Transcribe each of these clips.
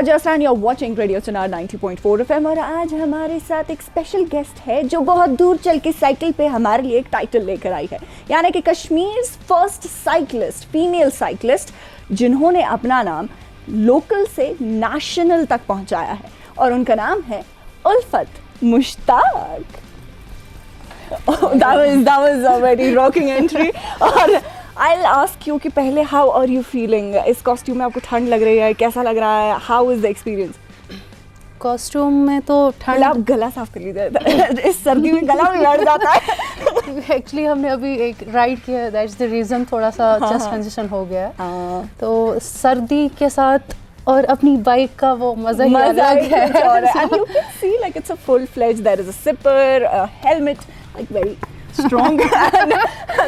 Rajasthan, you're watching radio सुनार 90.4 FM और आज हमारे साथ एक स्पेशल गेस्ट है जो बहुत दूर चल के साइकिल पे हमारे लिए एक टाइटल लेकर आई है, यानी कि Kashmir first cyclist, female cyclist, जिन्होंने अपना नाम लोकल से नेशनल तक पहुंचाया है और उनका नाम है उल्फत Mushtaq. that was a very rocking entry और I'll ask you कि पहले how are you feeling? इस कॉस्ट्यूम में आपको ठंड लग रही है, कैसा लग रहा है? How is the experience? Costume में तो ठंड, आप गला साफ कर लीजिए, इस सर्दी में गला भी लड़ जाता है। एक्चुअली हमने अभी एक राइड किया, दैट्स द रीज़न थोड़ा सा चेस्ट कंजेशन हो गया है। तो सर्दी के साथ और अपनी बाइक का वो मज़ा ही अलग है। And you can see like it's a full-fledged, there is a zipper, a helmet, like very strong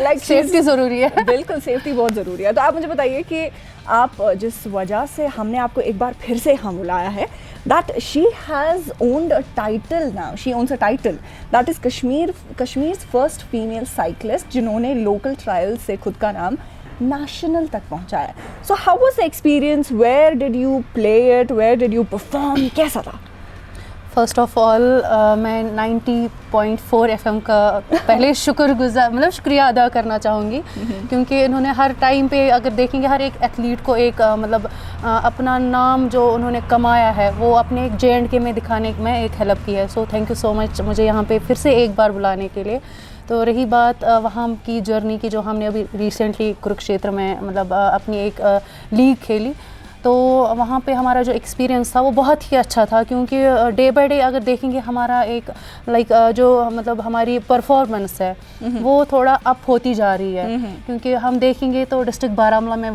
like safety ज़रूरी है। बिल्कुल सेफ्टी बहुत ज़रूरी है। तो आप मुझे बताइए कि आप जिस वजह से हमने आपको एक बार फिर से यहाँ बुलाया है, that she has owned a title now, she owns a title that is Kashmir's first female cyclist जिन्होंने लोकल ट्रायल से खुद का नाम नेशनल तक पहुँचाया। So how was the experience? Where did you play it? Where did you perform? कैसा था? First of all मैं 90.4 FM का पहले शुक्रिया अदा करना चाहूँगी, क्योंकि इन्होंने हर टाइम पे अगर देखेंगे हर एक एथलीट को एक अपना नाम जो उन्होंने कमाया है वो अपने एक JNK में दिखाने में एक हेल्प की है। So thank you so much मुझे यहाँ पे फिर से एक बार बुलाने के लिए। तो रही बात वहाँ की जर्नी की, जो हमने अभी रिसेंटली कुरुक्षेत्र में अपनी एक लीग खेली, तो वहाँ पे हमारा जो एक्सपीरियंस था वो बहुत ही अच्छा था, क्योंकि डे बाय डे अगर देखेंगे हमारा एक जो हमारी परफॉर्मेंस है वो थोड़ा अप होती जा रही है। क्योंकि हम देखेंगे तो डिस्ट्रिक्ट बारामूला में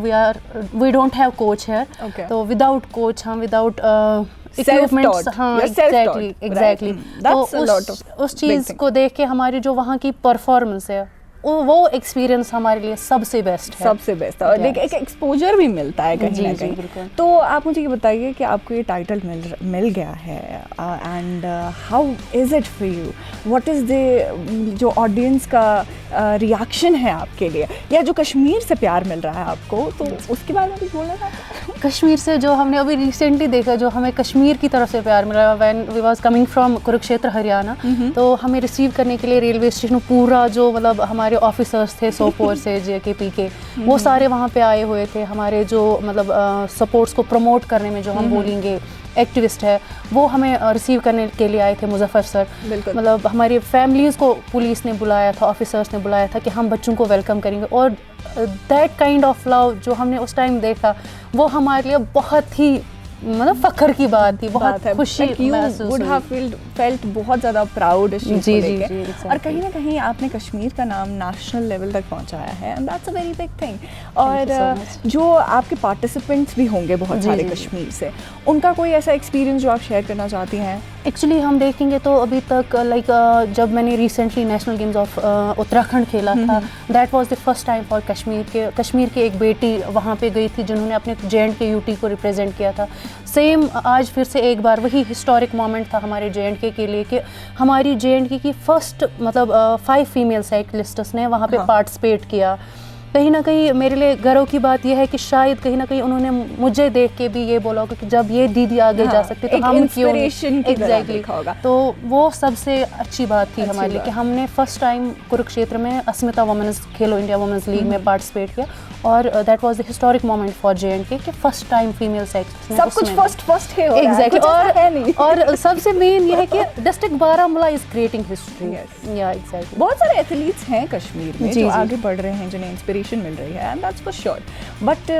वी डोंट हैव कोच है, तो विदाउट कोच हम विदाउट इक्विपमेंट्स, हाँ एग्जैक्टली तो उस चीज़ को देख के हमारी जो वहाँ की परफॉर्मेंस है वो एक्सपीरियंस हमारे लिए सबसे बेस्ट है, सबसे बेस्ट है। और एक एक्सपोजर भी मिलता है कहीं ना कहीं। तो आप मुझे ये बताइए कि आपको ये टाइटल मिल गया है, and how is it for you? What is the जो ऑडियंस का रिएक्शन है आपके लिए, या जो कश्मीर से प्यार मिल रहा है आपको, तो उसके बारे में कुछ बोलना था? कश्मीर से जो हमने अभी रिसेंटली देखा, जो हमें कश्मीर की तरफ से प्यार मिल रहा है, when we was coming from Kurukshetra Haryana, तो हमें रिसीव करने के लिए रेलवे स्टेशन पूरा जो हमारे ऑफिसर्स थे सोपोर से JK PK वो सारे वहाँ पे आए हुए थे। हमारे जो सपोर्ट्स को प्रमोट करने में जो हम बोलेंगे एक्टिविस्ट है, वो हमें रिसीव करने के लिए आए थे। मुजफ्फर सर, हमारी फैमिलीज़ को पुलिस ने बुलाया था, ऑफिसर्स ने बुलाया था कि हम बच्चों को वेलकम करेंगे, और दैट काइंड ऑफ लव जो हमने उस टाइम देखा वो हमारे लिए बहुत ही फख्र की बात थी, बहुत खुशी महसूस हुई। फेल्ट बहुत ज़्यादा प्राउड इस चीज़ को लेके, और कहीं ना कहीं आपने कश्मीर का नाम नेशनल लेवल तक पहुंचाया है, and that's a very big thing. और जो आपके पार्टिसिपेंट्स भी होंगे बहुत सारे कश्मीर से, उनका कोई ऐसा एक्सपीरियंस जो आप शेयर करना चाहती हैं? एक्चुअली हम देखेंगे तो अभी तक जब मैंने recently national games of Uttarakhand खेला था, that was the first time for Kashmir की एक बेटी वहाँ पे गई थी जिन्होंने अपने JNK UT को रिप्रेजेंट किया था। सेम आज फिर से एक बार वही हिस्टोरिक मोमेंट था हमारे JNK के लिए कि हमारी JNK की फर्स्ट 5 फीमेल साइकिलिस्ट्स ने वहाँ पे पार्टिसिपेट किया। कहीं ना कहीं मेरे लिए गर्व की बात यह है कि शायद कहीं ना कहीं उन्होंने मुझे देख के भी ये बोला होगा कि जब ये दीदी आगे जा सकती तो हम क्यों नहीं। एग्जैक्टली, तो वो सबसे अच्छी बात थी हमारे लिए कि हमने फर्स्ट टाइम कुरुक्षेत्र में अस्मिता वुमेन्स खेलो इंडिया वुमेन्स लीग में पार्टिसिपेट किया, और that was the historic moment for JNK कि फर्स्ट टाइम फीमेल सेक्स सब कुछ फर्स्ट है। एग्जैक्टली, और सबसे मेन ये है कि district Baramulla is creating history. या एग्जैक्टली, बहुत सारे एथलीट्स हैं कश्मीर में जो आगे बढ़ रहे हैं, जिन्हें इंस्पिरेशन मिल रही है, and that's for sure. But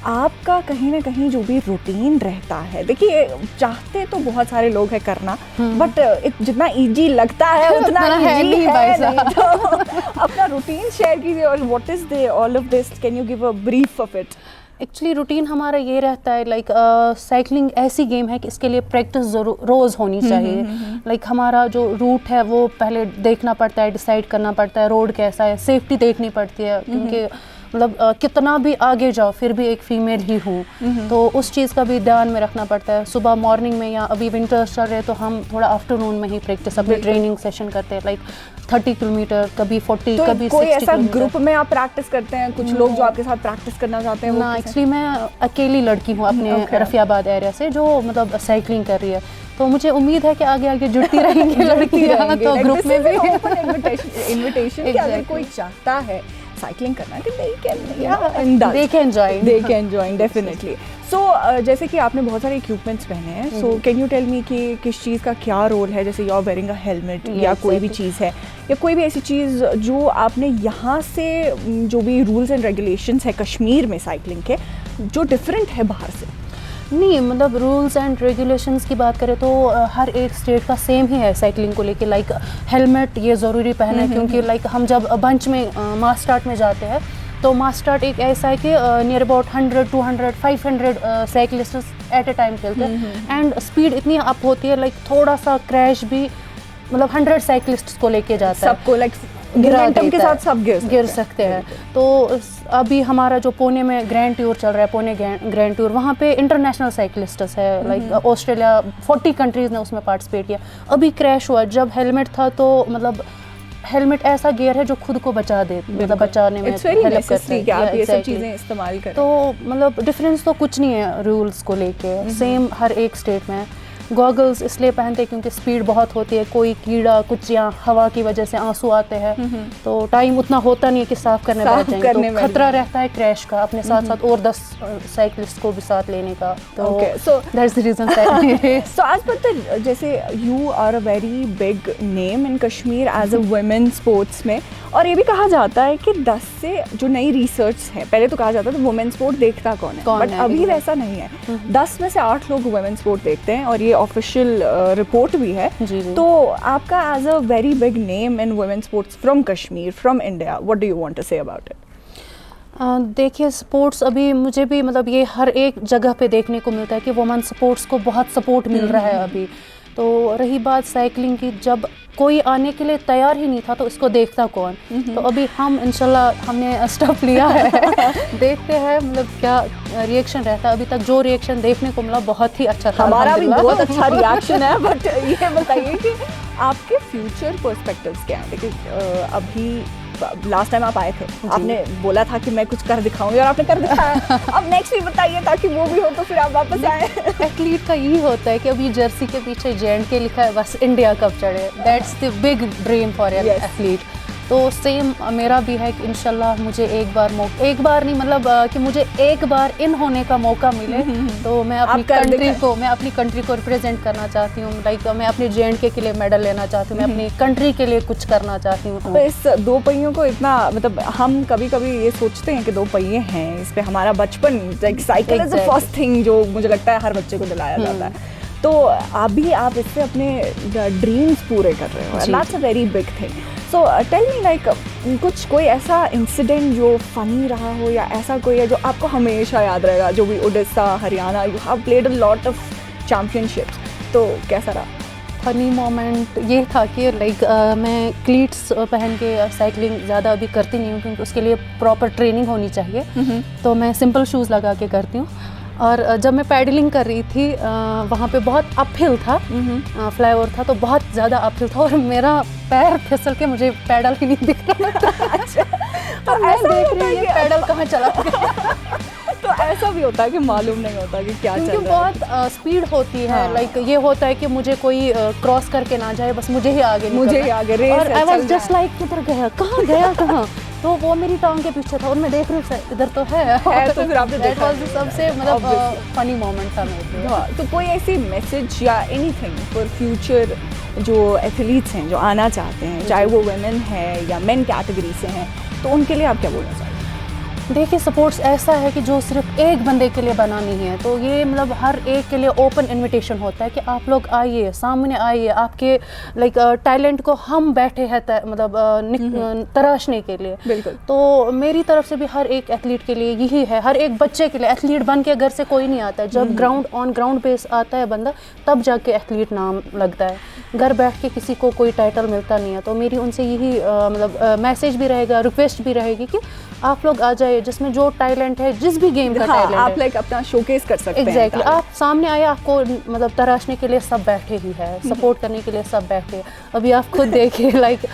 आपका कहीं ना कहीं जो भी रूटीन रहता है, देखिए चाहते तो बहुत सारे लोग हैं करना, बट जितना इजी लगता है उतना इजी है नहीं। तो अपना रूटीन शेयर कीजिए, और what is the all of this, can you give a brief of it? Actually routine हमारा ये रहता है, साइकिलिंग ऐसी गेम है कि इसके लिए प्रैक्टिस रोज़ होनी चाहिए। हमारा जो रूट है वो पहले देखना पड़ता है, डिसाइड करना पड़ता है रोड कैसा है, सेफ्टी देखनी पड़ती है, क्योंकि मतलब कितना भी आगे जाओ फिर भी एक फ़ीमेल ही हूँ, तो उस चीज़ का भी ध्यान में रखना पड़ता है। सुबह मॉर्निंग में, या अभी विंटर्स चल रहे हैं तो हम थोड़ा आफ्टरनून में ही प्रैक्टिस अपने ट्रेनिंग सेशन करते हैं, लाइक 30 किलोमीटर, कभी 40, तो कभी 60 कोई ऐसा किलोमीटर। ग्रुप में आप प्रैक्टिस करते हैं? कुछ लोग जो आपके साथ प्रैक्टिस करना चाहते हैं वो ना, एक्चुअली मैं अकेली लड़की हूँ अपने रफियाबाद एरिया से जो मतलब साइकिलिंग कर रही है, तो मुझे उम्मीद है कि आगे आगे जुड़ती रहेंगी लड़कियाँ, तो ग्रुप में भी इनविटेशन कि अगर कोई चाहता है साइकिलिंग करना कि they can join definitely. So जैसे कि आपने बहुत सारे इक्विपमेंट्स पहने हैं, so can you tell me कि किस चीज़ का क्या रोल है? जैसे you're wearing a helmet या कोई भी चीज़ है या कोई भी ऐसी चीज़ जो आपने यहाँ से जो भी रूल्स एंड रेगुलेशंस है कश्मीर में साइकिलिंग के जो डिफरेंट है बाहर से? नहीं, मतलब रूल्स एंड रेगुलेशंस की बात करें तो हर एक स्टेट का सेम ही है साइकिलिंग को लेके। लाइक हेलमेट ये ज़रूरी पहना है, क्योंकि लाइक हम जब बंच में मास स्टार्ट में जाते हैं तो मास स्टार्ट एक ऐसा है कि near about 100, 200, 500 cyclist at a time चलते हैं, एंड स्पीड इतनी अप होती है, लाइक थोड़ा सा क्रैश भी मतलब 100 साइकिलिस्ट को लेके जाता है, सबको लाइक मोमेंटम के साथ सब गिर सकते हैं। तो अभी हमारा जो पुणे में ग्रैंड टूर चल रहा है, पुणे ग्रैंड टूर, वहाँ पे इंटरनेशनल साइकिलिस्ट्स है, लाइक ऑस्ट्रेलिया 40 कंट्रीज़ ने उसमें पार्टिसिपेट किया। अभी क्रैश हुआ, जब हेलमेट था तो मतलब हेलमेट ऐसा गियर है जो खुद को बचा दे, मतलब बचाने में हेल्प करता है कि आप ये सब चीज़ें इस्तेमाल करें। तो मतलब डिफरेंस तो कुछ नहीं है रूल्स को लेके, सेम हर एक स्टेट में। गॉगल्स इसलिए पहनते हैं क्योंकि स्पीड बहुत होती है, कोई कीड़ा कुछ या हवा की वजह से आंसू आते हैं, तो टाइम उतना होता नहीं है कि साफ करने बैठ जाएंगे, तो खतरा रहता है क्रैश का, अपने साथ साथ और 10 साइकिलिस्ट को भी साथ लेने का। तो दैट्स द रीजन। सो आज पता, जैसे you are a very big name in Kashmir as a women sports में, और ये भी कहा जाता है कि 10 से जो नई रिसर्च है, पहले तो कहा जाता था वुमेन स्पोर्ट देखता कौन है, बट अभी वैसा नहीं है। 10 में से 8 लोग वुमेन स्पोर्ट देखते हैं और ये ऑफिशियल रिपोर्ट भी है। तो आपका as a very big name in women sports from Kashmir, from India, what do you want to say about it? देखिए, स्पोर्ट्स अभी मुझे भी मतलब ये हर एक जगह पे देखने को मिलता है कि वुमेन स्पोर्ट्स को बहुत सपोर्ट मिल रहा है अभी। तो रही बात साइकिलिंग की, जब कोई आने के लिए तैयार ही नहीं था तो इसको देखता कौन? तो अभी हम इंशाल्लाह हमने स्टेप लिया है देखते हैं मतलब क्या रिएक्शन रहता है। अभी तक जो रिएक्शन देखने को मिला बहुत ही अच्छा था, हमारा भी बहुत अच्छा रिएक्शन है। बट ये बताइए कि आपके फ्यूचर पर्सपेक्टिव्स क्या हैं? देखिए अभी लास्ट टाइम आप आए थे, आपने बोला था कि मैं कुछ कर दिखाऊंगी और आपने कर दिखाया। अब नेक्स्ट भी बताइए ताकि वो भी हो तो फिर आप वापस आए। एथलीट का यही होता है कि अभी जर्सी के पीछे JNK लिखा है, बस इंडिया कप चढ़े, that's the big dream for an athlete. तो सेम मेरा भी है कि इंशाल्लाह मुझे एक बार नहीं मतलब कि मुझे एक बार इन होने का मौका मिले, तो मैं अपनी कंट्री को रिप्रेजेंट करना चाहती हूँ। लाइक मैं अपने JNK के लिए मेडल लेना चाहती हूँ, मैं अपनी कंट्री के लिए कुछ करना चाहती हूँ। तो इस दो पहियों को इतना मतलब हम कभी कभी ये सोचते हैं कि दो पहिए हैं, इस पे हमारा बचपन, like cycle is the first thing जो मुझे लगता है हर बच्चे को दिलाया जाता है। तो अभी आप इससे अपने ड्रीम्स पूरे कर रहे हो, that's a very big thing. So tell me like कोई ऐसा इंसिडेंट जो फनी रहा हो या ऐसा कोई है जो आपको हमेशा याद रहेगा, जो भी Orissa, Haryana, you have played a lot of championships, तो कैसा रहा? फनी मोमेंट ये था कि लाइक मैं क्लीट्स पहन के साइकिलिंग ज़्यादा अभी करती नहीं हूँ क्योंकि उसके लिए प्रॉपर ट्रेनिंग होनी चाहिए, तो मैं सिंपल शूज़ लगा के करती हूँ। और जब मैं पैडलिंग कर रही थी वहाँ पे बहुत अपहिल था, फ्लाईओवर था, तो बहुत ज़्यादा अपहिल था और मेरा पैर फिसल के मुझे पैडल ही नहीं दिख रहा था। तो मैं देख रही हूँ पैडल कहाँ चला गया। तो ऐसा भी होता है कि मालूम नहीं होता कि क्या चल रहा है, क्योंकि बहुत स्पीड होती है। लाइक ये होता है कि मुझे कोई क्रॉस करके ना जाए, बस मुझे ही आगे और आई वाज जस्ट लाइक किधर गया, कहाँ गया, कहाँ, तो वो मेरी टांग के पीछे था और मैं देख रही हूँ इधर तो है तो फिर आपने देखा। सबसे मतलब फनी मोमेंट था मेरे लिए। तो कोई ऐसी मैसेज या एनीथिंग फॉर फ्यूचर जो एथलीट्स हैं जो आना चाहते हैं, चाहे वो वुमेन है या मेन कैटेगरी से हैं, तो उनके लिए आप क्या बोलना चाहते हैं? देखिए, स्पोर्ट्स ऐसा है कि जो सिर्फ एक बंदे के लिए बना नहीं है, तो ये मतलब हर एक के लिए ओपन इनविटेशन होता है कि आप लोग आइए, सामने आइए, आपके लाइक टैलेंट को हम बैठे हैं मतलब तराशने के लिए। बिल्कुल। तो मेरी तरफ से भी हर एक एथलीट के लिए यही है, हर एक बच्चे के लिए। एथलीट बन के घर से कोई नहीं आता है, जब ग्राउंड बेस आता है बंदा, तब जाके एथलीट नाम लगता है। घर बैठ के किसी को कोई टाइटल मिलता नहीं है। तो मेरी उनसे यही मतलब मैसेज भी रहेगा, रिक्वेस्ट भी रहेगी कि आप लोग आ जाइए, जिसमें जो टैलेंट है, जिस भी गेम का हाँ, टैलेंट आप है, लाइक अपना शोकेस कर सकते हैं। एग्जैक्टली आप सामने आए, आपको मतलब तराशने के लिए सब बैठे ही है, सपोर्ट करने के लिए सब बैठे हैं। अभी आप खुद देखिए लाइक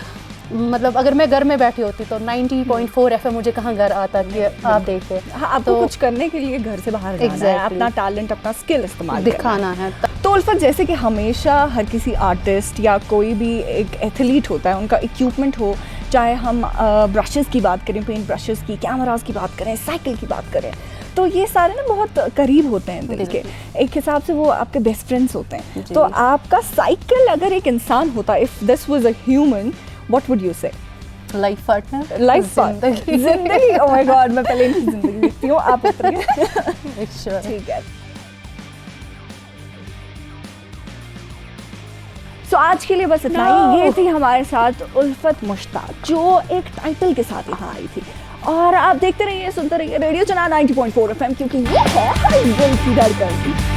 मतलब अगर मैं घर में बैठी होती तो 90.4 FM मुझे कहाँ घर आता कि आप देखिए। हाँ, आपको कुछ करने के लिए घर से बाहर जाना है, अपना टैलेंट, अपना स्किल इस्तेमाल दिखाना है। तो उल्फत, जैसे कि हमेशा हर किसी आर्टिस्ट या कोई भी एक एथलीट होता है, उनका इक्विपमेंट हो, चाहे हम ब्रशेस की बात करें, पेंट ब्रशेस की, कैमरास की बात करें, साइकिल की बात करें, तो ये सारे ना बहुत करीब होते हैं दिल के, एक हिसाब से वो आपके बेस्ट फ्रेंड्स होते हैं। तो आपका साइकिल अगर एक इंसान होता, if this was a human, what would you से? लाइफ पार्टनर, लाइफ पार्टनर, जिंदगी। ओह माय गॉड, मैं पहले इनकी जिंदगी देखती हूँ, आप उतरिए। ठीक है। तो आज के लिए बस इतना ही। ये थी हमारे साथ उल्फत मुश्ताक, जो एक टाइटल के साथ यहाँ आई थी। और आप देखते रहिए, सुनते रहिए रेडियो चना 90.4 FM, क्योंकि ये है हर दिल की धड़कन।